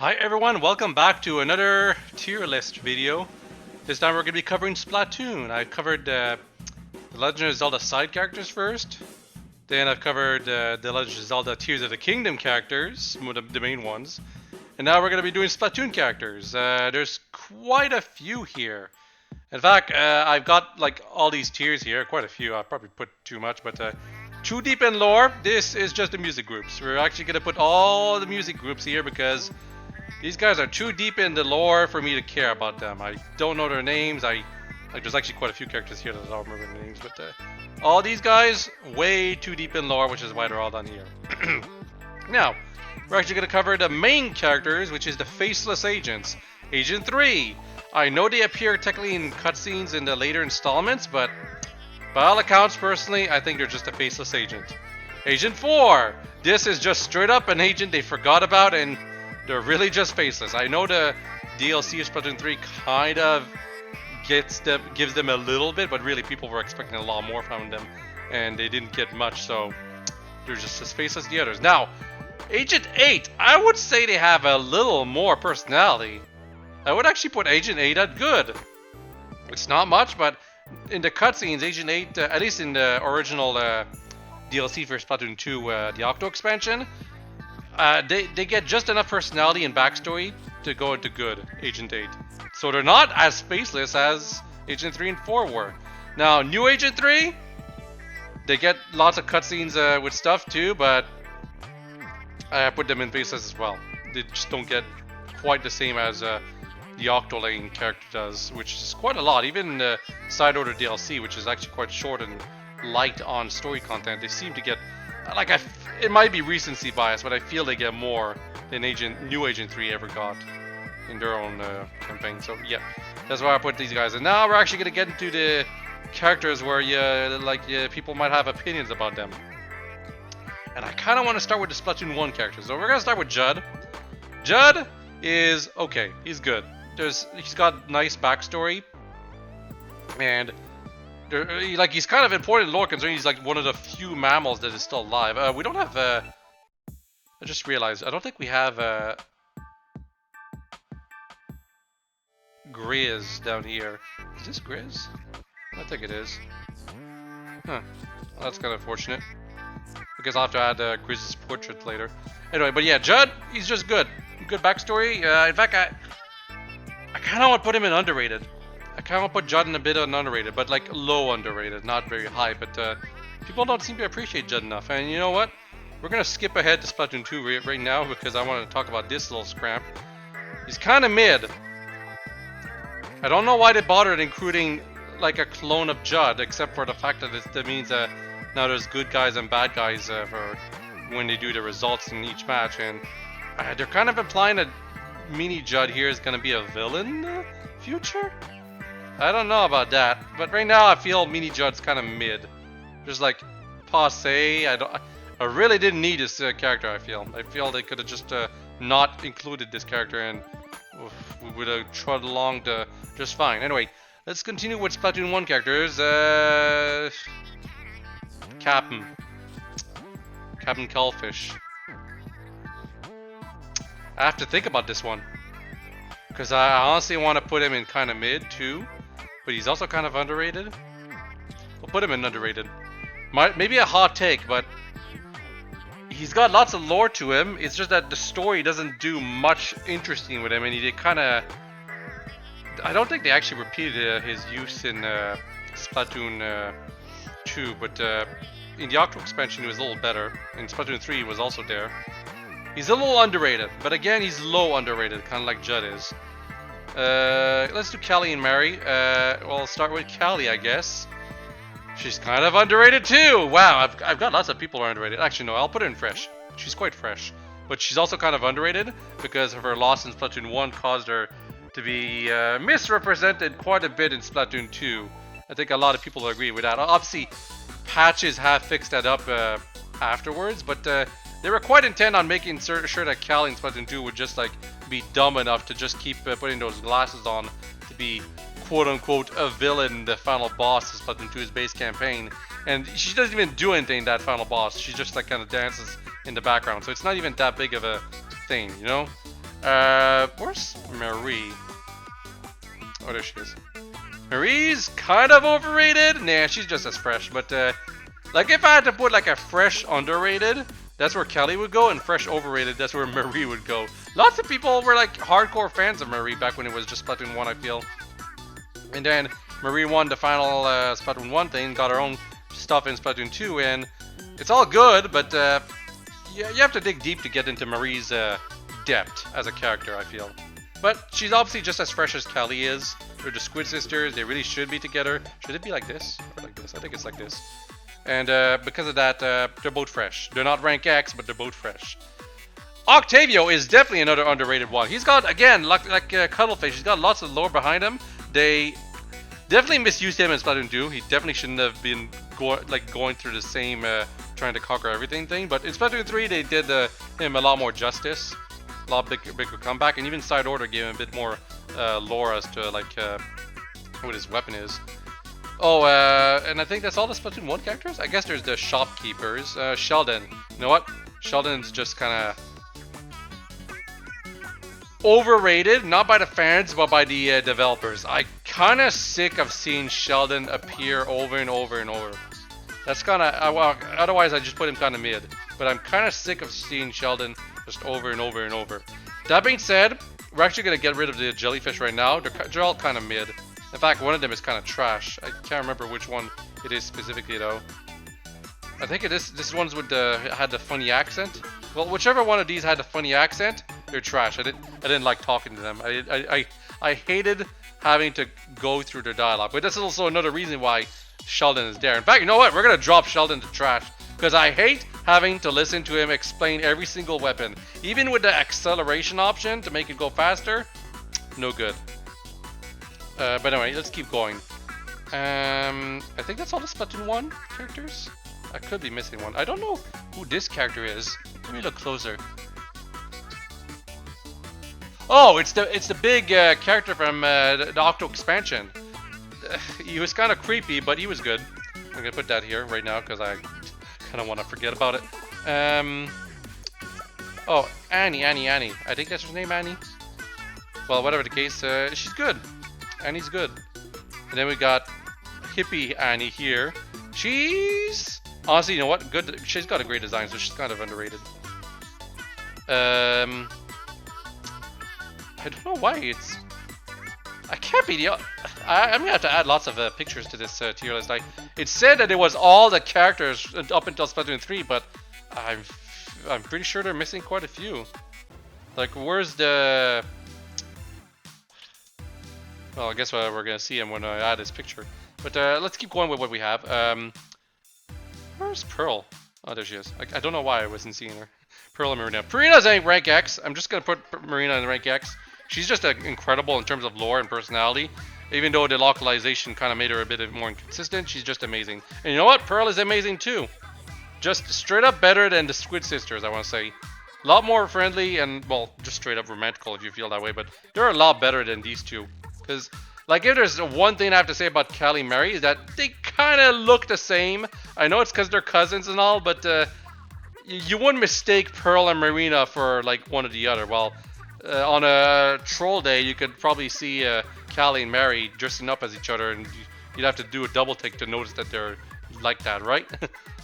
Hi everyone, welcome back to another tier list video. This time we're going to be covering Splatoon. I covered the Legend of Zelda side characters first. Then I've covered the Legend of Zelda Tears of the Kingdom characters, the main ones. And now we're going to be doing Splatoon characters. There's quite a few here. In fact, I've got like all these tiers here, quite a few. I probably put too much, but too deep in lore, this is just the music groups. We're actually going to put all the music groups here because these guys are too deep in the lore for me to care about them. I don't know their names. There's actually quite a few characters here that I don't remember their names, but all these guys, way too deep in lore, which is why they're all done here. Now, we're actually going to cover the main characters, which is the Faceless Agents. Agent 3. I know they appear technically in cutscenes in the later installments, but by all accounts, personally, I think they're just a Faceless Agent. Agent 4. This is just straight up an agent they forgot about, and they're really just faceless. I know the DLC of Splatoon 3 kind of gives them a little bit, but really people were expecting a lot more from them, and they didn't get much, so they're just as faceless as the others. Now, Agent 8, I would say they have a little more personality. I would actually put Agent 8 at good. It's not much, but in the cutscenes, Agent 8, at least in the original DLC for Splatoon 2, the Octo expansion, they get just enough personality and backstory to go into good, Agent 8. So they're not as faceless as Agent 3 and 4 were. Now, new Agent 3, they get lots of cutscenes with stuff too, but I put them in faceless as well. They just don't get quite the same as the Octolane character does, which is quite a lot. Even in the Side Order DLC, which is actually quite short and light on story content, they seem to get, like, it might be recency bias, but I feel they get more than new Agent 3 ever got in their own campaign. So yeah, that's why I put these guys. And now we're actually going to get into the characters where people might have opinions about them. And I kind of want to start with the Splatoon 1 characters. So we're going to start with Judd. Judd is okay. He's good. He's got nice backstory, and he's kind of important in lore considering he's like one of the few mammals that is still alive. We don't have I just realized I don't think we have Grizz down here. Is this Grizz? I think it is. Huh. Well, that's kind of unfortunate because I'll have to add Grizz's portrait later. Anyway, but yeah, Judd, he's just good. Good backstory. In fact, I kind of want to put him in underrated. I kind of want to put Judd in a bit of an underrated, but like low underrated, not very high. But people don't seem to appreciate Judd enough. And you know what? We're going to skip ahead to Splatoon 2 right now because I want to talk about this little scrap. He's kind of mid. I don't know why they bothered including like a clone of Judd, except for the fact that that means now there's good guys and bad guys for when they do the results in each match. And they're kind of implying that Mini Judd here is going to be a villain in the future? I don't know about that, but right now I feel Mini Judd's kind of mid. Just like passe. I really didn't need this character. I feel they could have just not included this character, and we would have trudged along just fine. Anyway, let's continue with Splatoon 1 characters. Captain Cullfish. I have to think about this one because I honestly want to put him in kind of mid too. But he's also kind of underrated. We'll put him in underrated. Maybe a hot take, but he's got lots of lore to him. It's just that the story doesn't do much interesting with him, and he did kind of. I don't think they actually repeated his use in Splatoon 2, but in the Octo expansion he was a little better. In Splatoon 3 he was also there. He's a little underrated, but again he's low underrated, kind of like Judd is. Let's do Callie and Mary. We'll start with Callie, I guess. She's kind of underrated too. Wow, I've got lots of people who are underrated. Actually, no, I'll put her in fresh. She's quite fresh, but she's also kind of underrated because of her loss in Splatoon 1 caused her to be misrepresented quite a bit in Splatoon 2. I think a lot of people agree with that. Obviously, patches have fixed that up afterwards, but they were quite intent on making sure that Callie in Splatoon 2 would just like be dumb enough to just keep putting those glasses on to be quote-unquote a villain, the final boss of Splatoon 2's base campaign. And she doesn't even do anything in that final boss. She just like kind of dances in the background. So it's not even that big of a thing, you know? Where's Marie? Oh, there she is. Marie's kind of overrated. Nah, she's just as fresh. But like if I had to put like a fresh underrated, that's where Kelly would go, and fresh overrated, that's where Marie would go. Lots of people were like hardcore fans of Marie back when it was just Splatoon 1, I feel. And then Marie won the final Splatoon 1 thing, got her own stuff in Splatoon 2, and it's all good, but you have to dig deep to get into Marie's depth as a character, I feel. But she's obviously just as fresh as Kelly is. They're the Squid Sisters, they really should be together. Should it be like this? Or like this? I think it's like this. And because of that, they're both fresh. They're not rank X, but they're both fresh. Octavio is definitely another underrated one. He's got, again, like Cuddlefish, he's got lots of lore behind him. They definitely misused him in Splatoon 2. He definitely shouldn't have been going through the same trying to conquer everything thing. But in Splatoon 3, they did him a lot more justice. A lot bigger comeback. And even Side Order gave him a bit more lore as to like what his weapon is. Oh, and I think that's all the Splatoon 1 characters? I guess there's the Shopkeepers. Sheldon. You know what? Sheldon's just kind of overrated, not by the fans, but by the developers. I'm kind of sick of seeing Sheldon appear over and over and over. That's kind of, well, otherwise I just put him kind of mid. But I'm kind of sick of seeing Sheldon just over and over and over. That being said, we're actually going to get rid of the jellyfish right now. They're all kind of mid. In fact, one of them is kind of trash. I can't remember which one it is specifically though. I think it is this one's with had the funny accent. Well, whichever one of these had the funny accent, they're trash. I didn't like talking to them. I hated having to go through their dialogue. But that's also another reason why Sheldon is there. In fact, you know what? We're gonna drop Sheldon to trash because I hate having to listen to him explain every single weapon, even with the acceleration option to make it go faster. No good. But anyway, let's keep going. I think that's all the Splatoon 1 characters. I could be missing one. I don't know who this character is. Let me look closer. Oh, it's the big character from the Octo expansion. He was kind of creepy, but he was good. I'm gonna put that here right now because I kind of want to forget about it. Oh, Annie. I think that's her name, Annie. Well, whatever the case, she's good. Annie's good. And then we got hippie Annie here. She's honestly, you know what? Good. She's got a great design, so she's kind of underrated. I don't know why it's. I can't be the. I'm gonna have to add lots of pictures to this tier list. It said that it was all the characters up until Splatoon 3, but I'm pretty sure they're missing quite a few. Like, where's the? Well, I guess we're gonna see him when I add his picture. But let's keep going with what we have. Where's Pearl? Oh, there she is. I don't know why I wasn't seeing her. Pearl and Marina. Marina's in rank X. I'm just gonna put Marina in rank X. She's just incredible in terms of lore and personality. Even though the localization kind of made her a bit more inconsistent, she's just amazing. And you know what? Pearl is amazing too. Just straight up better than the Squid Sisters, I want to say. A lot more friendly and, well, just straight up romantical if you feel that way. But they're a lot better than these two. Because, like, if there's one thing I have to say about Callie and Mary is that they kind of look the same. I know it's because they're cousins and all, but you wouldn't mistake Pearl and Marina for, like, one or the other. Well, on a troll day, you could probably see Callie and Mary dressing up as each other, and you'd have to do a double take to notice that they're like that, right?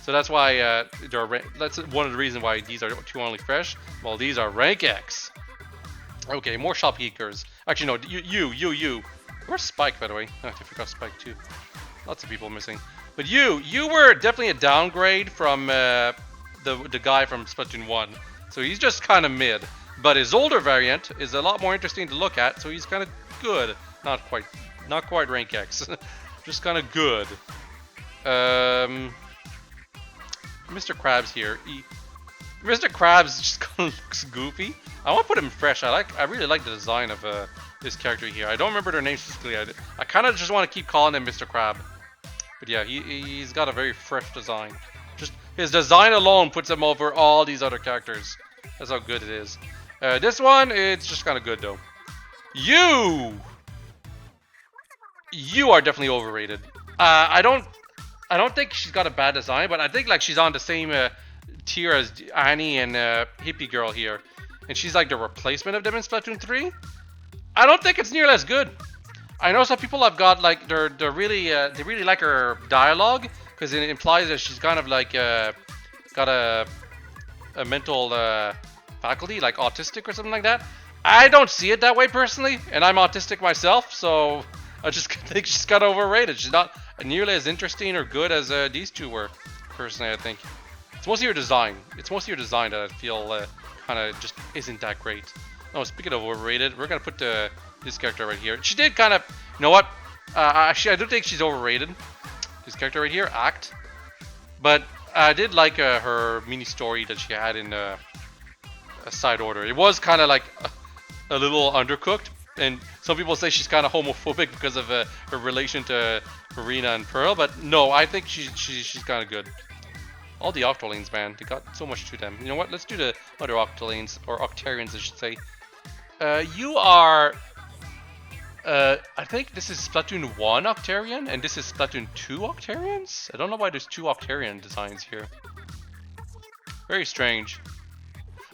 So that's why that's one of the reasons why these are two only fresh. Well, these are rank X. Okay, more shopkeepers. Actually, no, you. Where's Spike, by the way? Oh, I forgot Spike too. Lots of people missing. But you were definitely a downgrade from the guy from Splatoon 1. So he's just kind of mid. But his older variant is a lot more interesting to look at. So he's kind of good. Not quite rank X. Just kind of good. Mr. Krabs here. Mr. Krabs just kind of looks goofy. I want to put him fresh. I really like the design of this character here. I don't remember their names specifically. I kind of just want to keep calling him Mr. Crab. But yeah, he's got a very fresh design. Just his design alone puts him over all these other characters. That's how good it is. This one, it's just kind of good though. You are definitely overrated. I don't think she's got a bad design, but I think like she's on the same tier as Annie and Hippie Girl here. and she's like the replacement of them in Splatoon 3, I don't think it's nearly as good. I know some people have got like they really like her dialogue because it implies that she's kind of like got a mental faculty, like autistic or something like that. I don't see it that way personally, and I'm autistic myself, so I just think she's kind of overrated. She's not nearly as interesting or good as these two were, personally, I think. It's mostly her design. It's mostly her design that I feel kind of just isn't that great. Oh, speaking of overrated, we're going to put this character right here. She did kind of, you know what? Actually, I do think she's overrated. This character right here, Act. But I did like her mini story that she had in a side order. It was kind of like a little undercooked, and some people say she's kind of homophobic because of her relation to Marina and Pearl. But no, I think she's kind of good. All the Octolanes, man, they got so much to them. You know what? Let's do the other Octolanes, or Octarians, I should say. You are... I think this is Splatoon 1 Octarian, and this is Splatoon 2 Octarians? I don't know why there's two Octarian designs here. Very strange.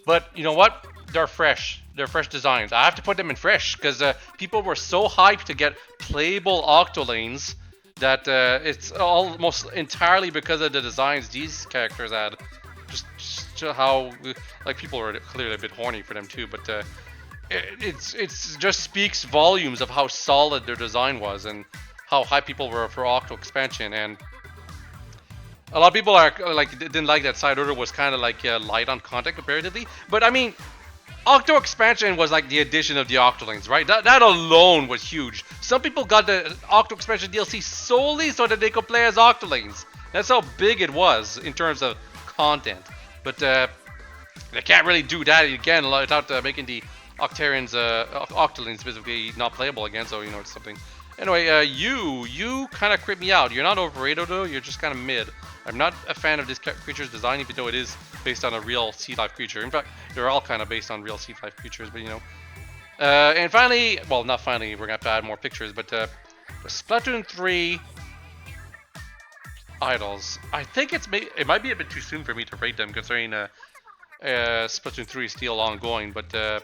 But, you know what? They're fresh. They're fresh designs. I have to put them in fresh, because people were so hyped to get playable Octolanes that it's almost entirely because of the designs these characters had. Just how, like, people were clearly a bit horny for them too, but it's just speaks volumes of how solid their design was and how high people were for Octo expansion. And a lot of people are like didn't like that side order was kind of like light on content comparatively, but I mean, Octo expansion was like the addition of the Octolings, right? That alone was huge. Some people got the Octo expansion DLC solely so that they could play as Octolings. That's how big it was in terms of content. But they can't really do that again without making the Octarians, Octolings specifically not playable again. So you know it's something. Anyway, you kind of creep me out. You're not overrated though. You're just kind of mid. I'm not a fan of this creature's design, even though it is based on a real sea life creature. In fact, they're all kind of based on real sea life creatures, but you know. And finally, well, not finally, we're gonna have to add more pictures, but the Splatoon 3 idols. I think it might be a bit too soon for me to rate them, considering Splatoon 3 is still ongoing. But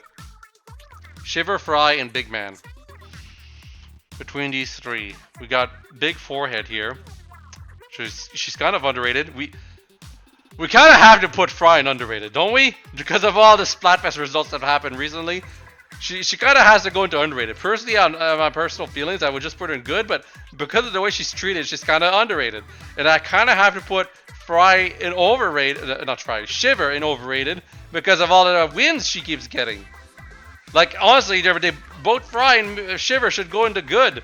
Shiver, Fry, and Big Man. Between these three, we got Big Forehead here. She's kind of underrated. We kind of have to put Fry in underrated, don't we? Because of all the Splatfest results that have happened recently. She kind of has to go into underrated. Personally, on my personal feelings, I would just put her in good, but because of the way she's treated, she's kind of underrated. And I kind of have to put Fry in overrated, not Fry, Shiver in overrated, because of all the wins she keeps getting. Like, honestly, they both Fry and Shiver should go into good,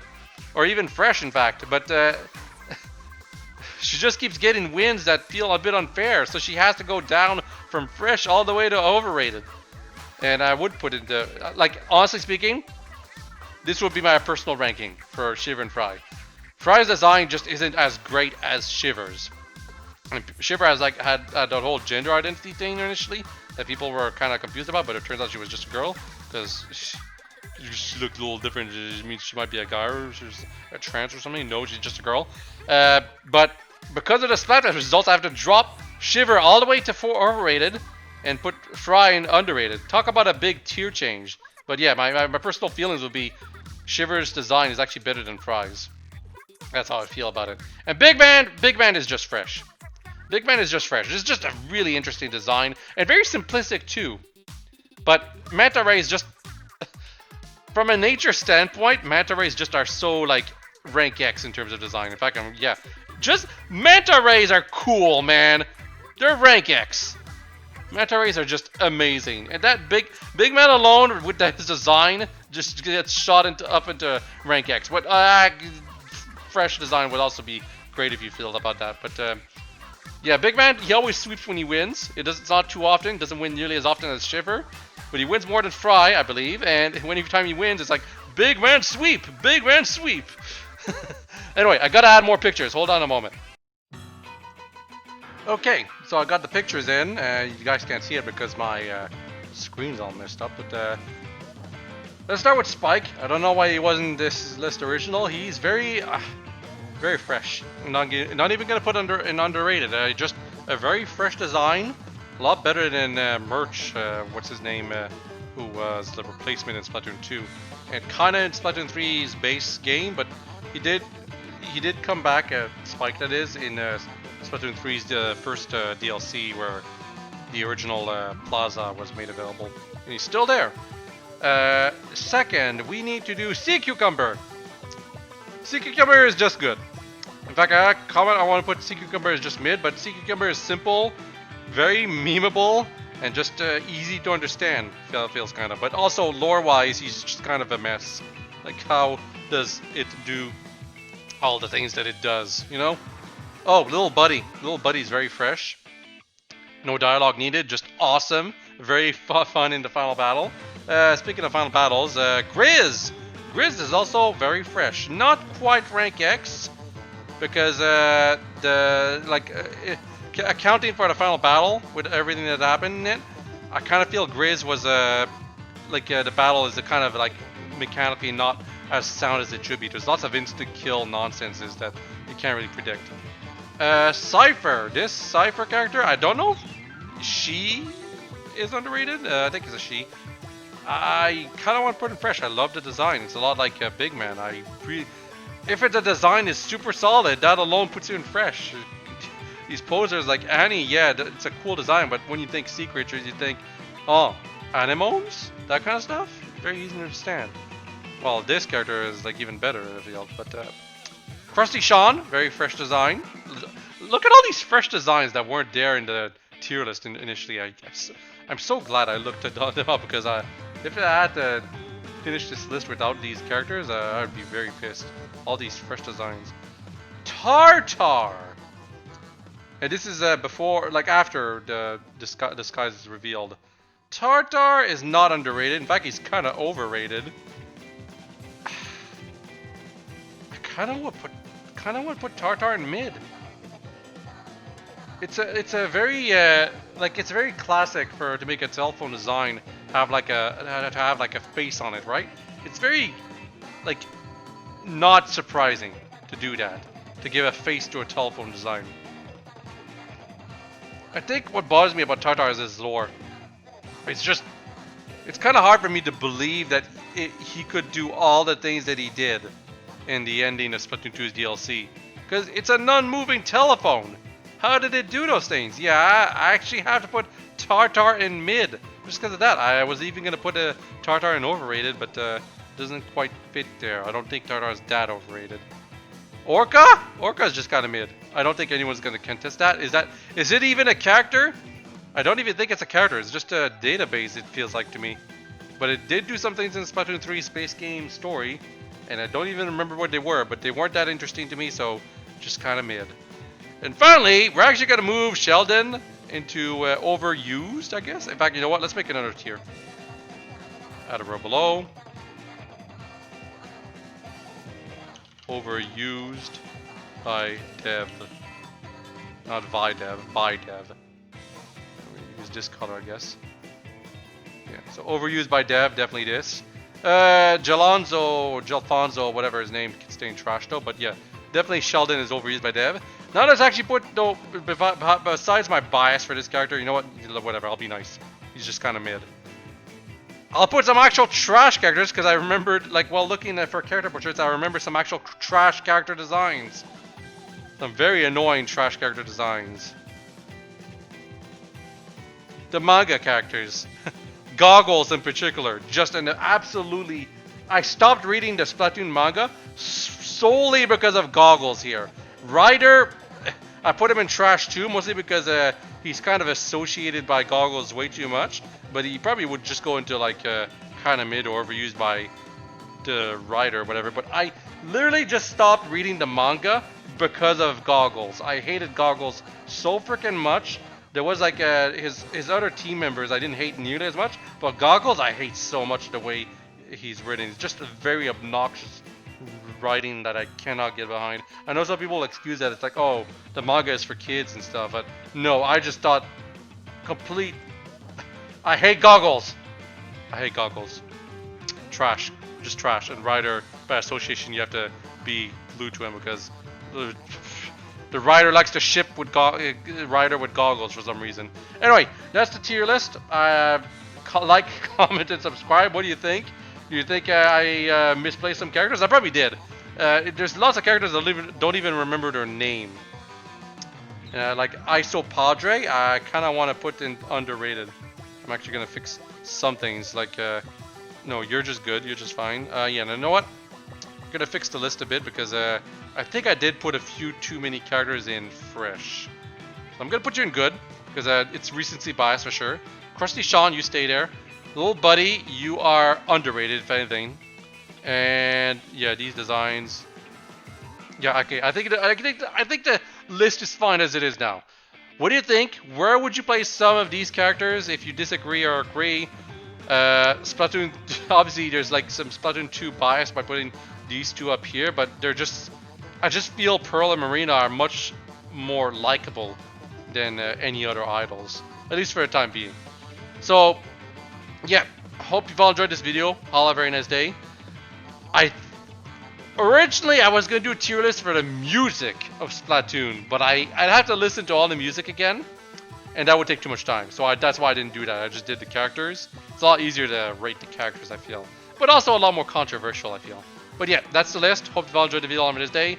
or even fresh, in fact. But she just keeps getting wins that feel a bit unfair, so she has to go down from fresh all the way to overrated. And I would put it into, like, honestly speaking, this would be my personal ranking for Shiver and Fry. Fry's design just isn't as great as Shiver's. And Shiver has like had that whole gender identity thing initially that people were kind of confused about, but it turns out she was just a girl because she looked a little different. It means she might be a guy or she's a trans or something. No, she's just a girl. But because of the Splatfest results, I have to drop Shiver all the way to 4 overrated and put Fry in underrated. Talk about a big tier change. But yeah, my personal feelings would be Shiver's design is actually better than Fry's. That's how I feel about it. And Big Man is just fresh. Big Man is just fresh. It's just a really interesting design and very simplistic too. But Manta Rays just, from a nature standpoint, Manta Rays just are so like rank X in terms of design. In fact, just Manta Rays are cool, man. They're rank X. Manta Rays are just amazing, and that Big Man alone with his design just gets shot up into rank X. But fresh design would also be great if you feel about that. But yeah, Big Man, he always sweeps when he wins. It's not too often. Doesn't win nearly as often as Shiver, but he wins more than Fry, I believe. And every time he wins, it's like Big Man sweep, Big Man sweep. Anyway, I gotta add more pictures. Hold on a moment. Okay, so I got the pictures in. You guys can't see it because my screen's all messed up. But let's start with Spike. I don't know why he wasn't this list original. He's very fresh. Not even gonna put in underrated. Just a very fresh design. A lot better than Merch, what's his name, who was the replacement in Splatoon 2. And kinda in Splatoon 3's base game, but he did come back, Spike that is, in Splatoon 3's first DLC where the original Plaza was made available. And he's still there. Second, we need to do Sea Cucumber. Sea Cucumber is just good. In fact, I want to put Sea Cucumber as just mid, but Sea Cucumber is simple, very memeable, and just easy to understand, feels kind of. But also, lore-wise, he's just kind of a mess. Like, how does it do all the things that it does, you know? Oh, Little Buddy. Little Buddy's very fresh. No dialogue needed, just awesome. Very fun in the final battle. Speaking of final battles, Grizz! Grizz is also very fresh. Not quite rank X, because accounting for the final battle with everything that happened in it, I kind of feel Grizz was the battle is kind of like mechanically not as sound as it should be. There's lots of instant kill nonsenses that you can't really predict. Cypher. This Cypher character, I don't know if she is underrated. I think it's a she. I kind of want to put in fresh. I love the design. It's a lot like Big Man. If the design is super solid, that alone puts you in fresh. These posers like Annie, yeah, it's a cool design, but when you think sea creatures, you think, oh, anemones? That kind of stuff? Very easy to understand. Well, this character is like even better in the field, but Krusty Sean, very fresh design. Look at all these fresh designs that weren't there in the tier list initially. I'm so glad I looked them up, because if I had to finish this list without these characters, I'd be very pissed. All these fresh designs. Tartar! And this is before, like after the disguise is revealed. Tartar is not underrated. In fact, he's kind of overrated. I kind of want to put Tartar in mid. It's a very it's very classic to make a cell phone design have like a face on it, right? It's very like not surprising to do that, to give a face to a telephone design. I think what bothers me about Tartar is his lore. It's kind of hard for me to believe that he could do all the things that he did in the ending of Splatoon 2's DLC, because it's a non-moving telephone. How did it do those things? Yeah, I actually have to put Tartar in mid just because of that. I was even going to put a Tartar in overrated, but doesn't quite fit there. I don't think Tartar is that overrated. Orca? Orca is just kind of mid. I don't think anyone's going to contest that. Is it even a character? I don't even think it's a character. It's just a database, it feels like to me. But it did do some things in Splatoon 3 Space Game story, and I don't even remember what they were, but they weren't that interesting to me, so just kind of mid. And finally, we're actually going to move Sheldon into overused, I guess. In fact, you know what? Let's make another tier. Add a row below. Overused by dev. Not by dev, by dev. Use this color, I guess. Yeah, so overused by dev, definitely this. Jalfonso, whatever his name, can stay in trash though, but yeah, definitely Sheldon is overused by dev. Now let's actually put, though, besides my bias for this character, you know what, whatever, I'll be nice. He's just kind of mid. I'll put some actual trash characters, because I remembered, like, while looking for character portraits, I remember some actual trash character designs. Some very annoying trash character designs. The manga characters. Goggles in particular. Just an absolutely... I stopped reading the Splatoon manga solely because of Goggles here. Ryder, I put him in trash too, mostly because he's kind of associated by Goggles way too much. But he probably would just go into like kind of mid or overused by the Ryder or whatever. But I literally just stopped reading the manga because of Goggles. I hated Goggles so freaking much. There was like his other team members I didn't hate nearly as much, but Goggles I hate so much the way he's written. It's just a very obnoxious writing that I cannot get behind. I know some people excuse that. It's like, oh, the manga is for kids and stuff, but no, I just thought complete... I hate Goggles. I hate Goggles. Trash. Just trash. And Ryder, by association, you have to be glued to him because... The Ryder likes to ship with Ryder with Goggles for some reason. Anyway, that's the tier list. Like, comment, and subscribe. What do you think? Do you think I misplaced some characters? I probably did. There's lots of characters that don't even remember their name. Like ISO Padre, I kind of want to put in underrated. I'm actually gonna fix some things. Like, no, you're just good. You're just fine. Yeah, you know what? I'm gonna fix the list a bit because I think I did put a few too many characters in fresh. So I'm gonna put you in good because it's recency bias for sure. Krusty Sean, you stay there. Little Buddy, you are underrated if anything. And yeah, these designs. Yeah, okay. I think the list is fine as it is now. What do you think? Where would you place some of these characters if you disagree or agree? Splatoon, obviously there's like some Splatoon 2 bias by putting these two up here, but they're just, I just feel Pearl and Marina are much more likable than any other idols, at least for the time being. So, yeah, hope you've all enjoyed this video. Have a very nice day. Originally, I was going to do a tier list for the music of Splatoon, but I'd have to listen to all the music again, and that would take too much time. So that's why I didn't do that. I just did the characters. It's a lot easier to rate the characters, I feel. But also a lot more controversial, I feel. But yeah, that's the list. Hope you've all enjoyed the video on this day.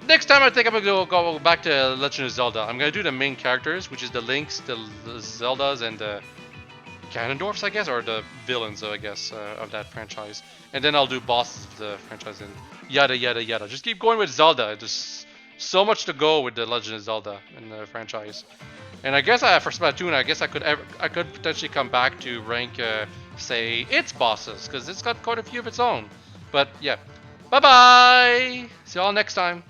Next time, I think I'm going to go back to Legend of Zelda. I'm going to do the main characters, which is the Links, the Zeldas, and the Ganondorfs, I guess, or the villains, I guess, of that franchise. And then I'll do bosses of the franchise and yada yada yada. Just keep going with Zelda. There's so much to go with the Legend of Zelda in the franchise. And I guess for Splatoon, I guess I could potentially come back to rank, say, its bosses, because it's got quite a few of its own. But yeah, bye bye. See y'all next time.